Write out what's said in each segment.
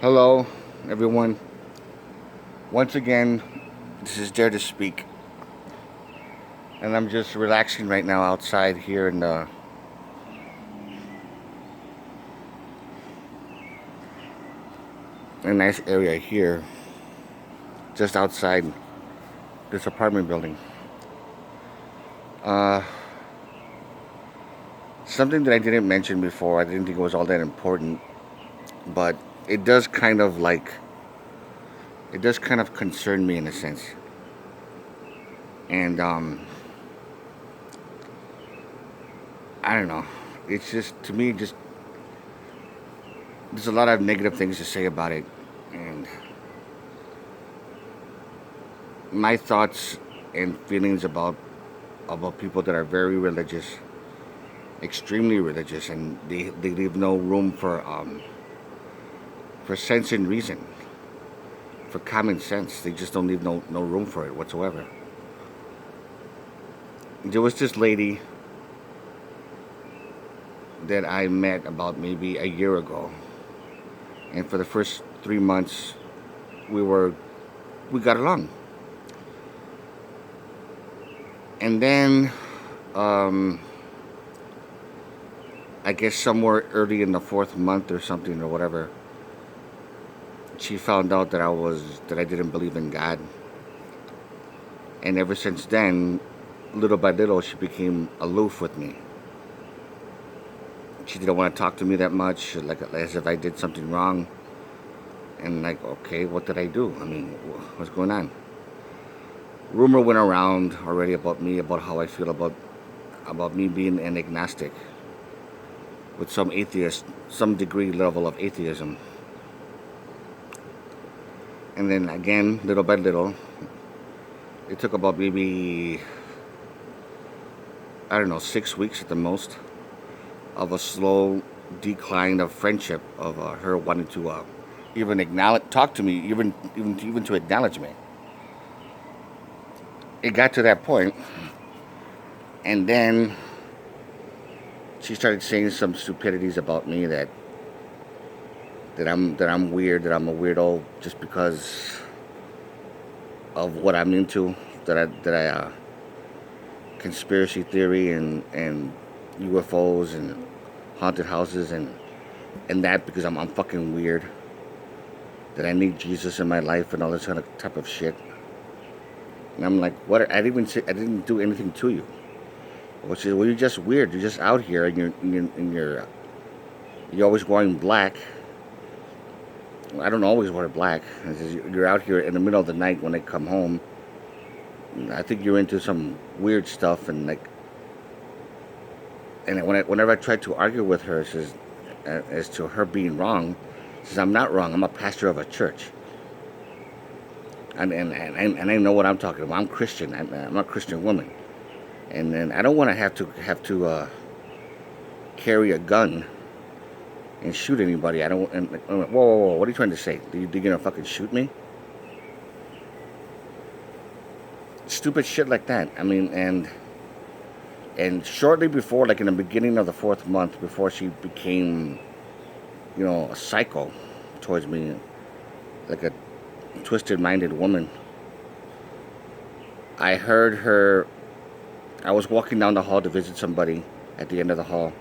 Hello, everyone. Once again, this is Dare to Speak, and I'm just relaxing right now outside here in a nice area here, just outside this apartment building. Uh, Something that I didn't mention before, I didn't think it was all that important, but it does kind of like, it does kind of concern me in a sense. And I don't know. It's just, to me, just, there's a lot of negative things to say about it. And my thoughts and feelings about people that are very religious, extremely religious, and they leave no room for sense and reason, for common sense. They just don't leave no room for it whatsoever. There was this lady that I met about maybe a year ago, and for the first 3 months we were we got along, and then um, I guess somewhere early in the fourth month or something or whatever, she found out that I didn't believe in God, and ever since then, little by little, she became aloof with me. She didn't want to talk to me that much, like as if I did something wrong. And like, okay, what did I do? I mean, what's going on? Rumor went around already about me, about how I feel about me being an agnostic with some atheist, some degree level of atheism. And then again, little by little, it took about maybe, I don't know, 6 weeks at the most of a slow decline of friendship, of her wanting to even acknowledge, talk to me, even to acknowledge me. It got to that point, and then she started saying some stupidities about me, that I'm weird, that I'm a weirdo just because of what I'm into, that I conspiracy theory and UFOs and haunted houses and that because I'm fucking weird, that I need Jesus in my life and all this kind of type of shit. And I'm like, what? I didn't do anything to you. Well, she said, well, you're just weird. You're just out here you're always wearing black. I don't always wear black. And says, you're out here in the middle of the night when I come home. I think you're into some weird stuff, and like, and whenever I try to argue with her, says as to her being wrong, says I'm not wrong. I'm a pastor of a church, and I know what I'm talking about. I'm Christian. I'm a Christian woman, and then I don't want to have to carry a gun and shoot anybody. I don't. And I'm like, whoa, whoa, whoa! What are you trying to say? You gonna fucking shoot me? Stupid shit like that. I mean, and shortly before, like in the beginning of the fourth month, before she became, a psycho towards me, like a twisted-minded woman, I heard her. I was walking down the hall to visit somebody at the end of the hall,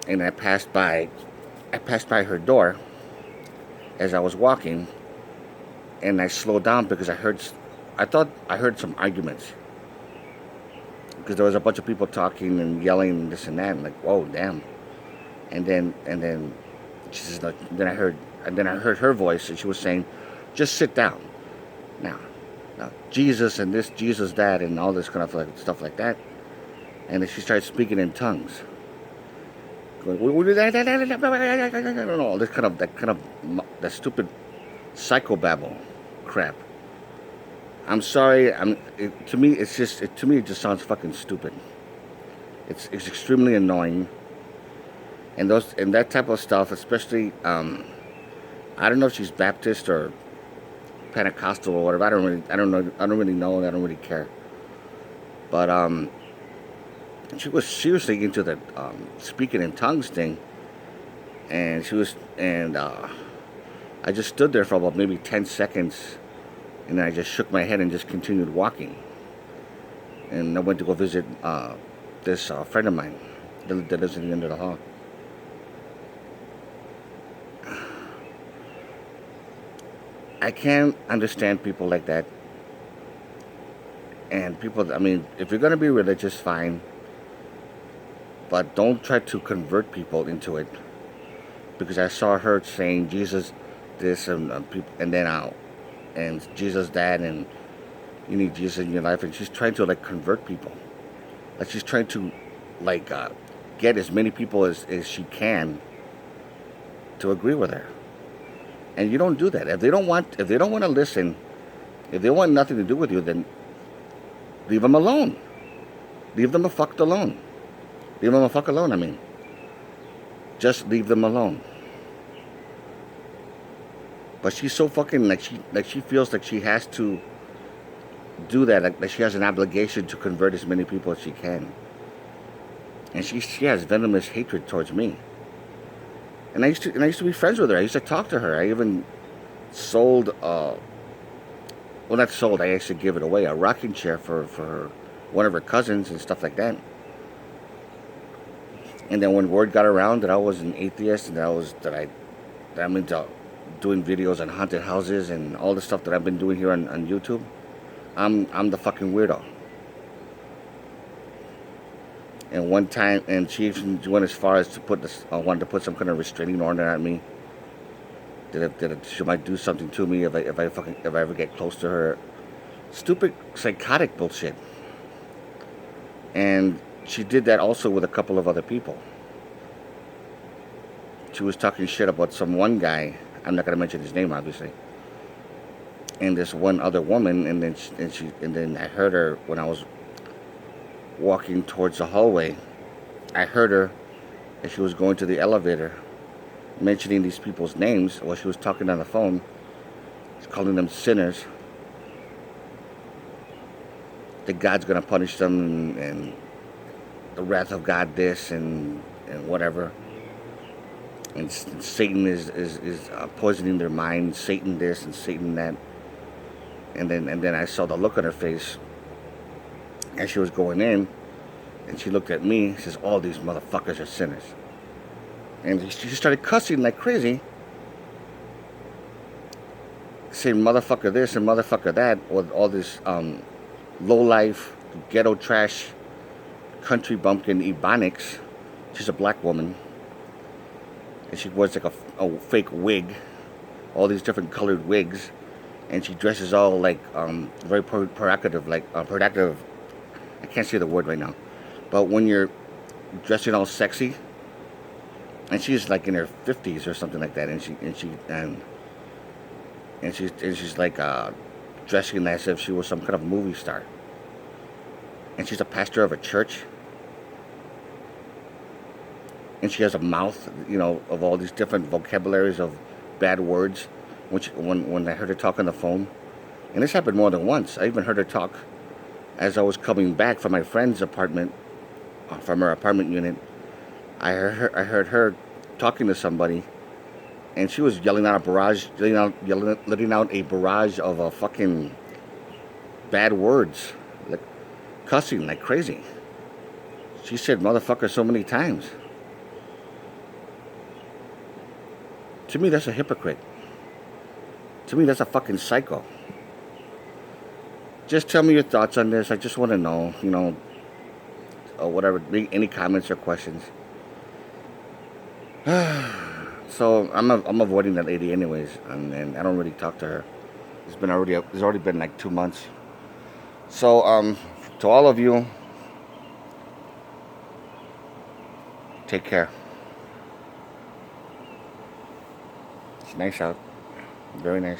and I passed by her door as I was walking, and I slowed down because I thought I heard some arguments because there was a bunch of people talking and yelling and this and that, and like, whoa, damn. And then she says, like, then I heard her voice, and she was saying, just sit down now. Now Jesus and this, Jesus that, and all this kind of like stuff like that. And then she started speaking in tongues, going, all this that stupid psychobabble crap. I'm sorry. To me, to me, it just sounds fucking stupid. It's extremely annoying, and that type of stuff, especially. I don't know if she's Baptist or Pentecostal or whatever. I don't know. I don't really know. And I don't really care. But she was thinking into the speaking in tongues thing, and she was and I just stood there for about maybe 10 seconds, and then I just shook my head and just continued walking. And I went to go visit this friend of mine that lives at the end of the hall. I can't understand people like that. And people, I mean, if you're going to be religious, fine. But don't try to convert people into it. Because I saw her saying Jesus this and then out. And Jesus that, and you need Jesus in your life. And she's trying to like convert people. Like she's trying to like get as many people as she can to agree with her. And you don't do that. If they don't want to listen, if they want nothing to do with you, then leave them alone. Leave them a fuck alone. Leave them a fuck alone, I mean. Just leave them alone. But she's so fucking like she feels like she has to do that, like she has an obligation to convert as many people as she can. And she has venomous hatred towards me. And I used to be friends with her. I used to talk to her. I even sold well, not sold, I actually gave it away, a rocking chair for her, one of her cousins and stuff like that. And then when word got around that I was an atheist and that I'm into doing videos on haunted houses and all the stuff that I've been doing here on YouTube, I'm the fucking weirdo. And one time, and she even went as far as to wanted to put some kind of restraining order on me. That she might do something to me if I ever get close to her. Stupid, psychotic bullshit. And she did that also with a couple of other people. She was talking shit about some one guy. I'm not gonna mention his name, obviously. And this one other woman, and then I heard her when I was walking towards the hallway. I heard her as she was going to the elevator, mentioning these people's names while she was talking on the phone. She's calling them sinners. That God's gonna punish them, and the wrath of God this and whatever. And Satan is poisoning their minds. Satan this and Satan that. And then I saw the look on her face as she was going in, and she looked at me. She says, "All these motherfuckers are sinners." And she started cussing like crazy, saying motherfucker this and motherfucker that, with all this low life, ghetto trash, country bumpkin ebonics. She's a black woman, and she wears like a fake wig, all these different colored wigs, and she dresses all like very provocative, like productive. I can't say the word right now, but when you're dressing all sexy, and she's like in her 50s or something like that, and she's like dressing as if she was some kind of movie star, and she's a pastor of a church, and she has a mouth, of all these different vocabularies of bad words. When I heard her talk on the phone, and this happened more than once. I even heard her talk as I was coming back from my friend's apartment, from her apartment unit. I heard her talking to somebody, and she was letting out a barrage of fucking bad words, like cussing like crazy. She said motherfucker so many times. To me, that's a hypocrite. To me, that's a fucking psycho. Just tell me your thoughts on this. I just want to know, or whatever, any comments or questions. So I'm avoiding that lady anyways, and I don't really talk to her. It's already been like 2 months. So to all of you, take care. It's nice out. Very nice.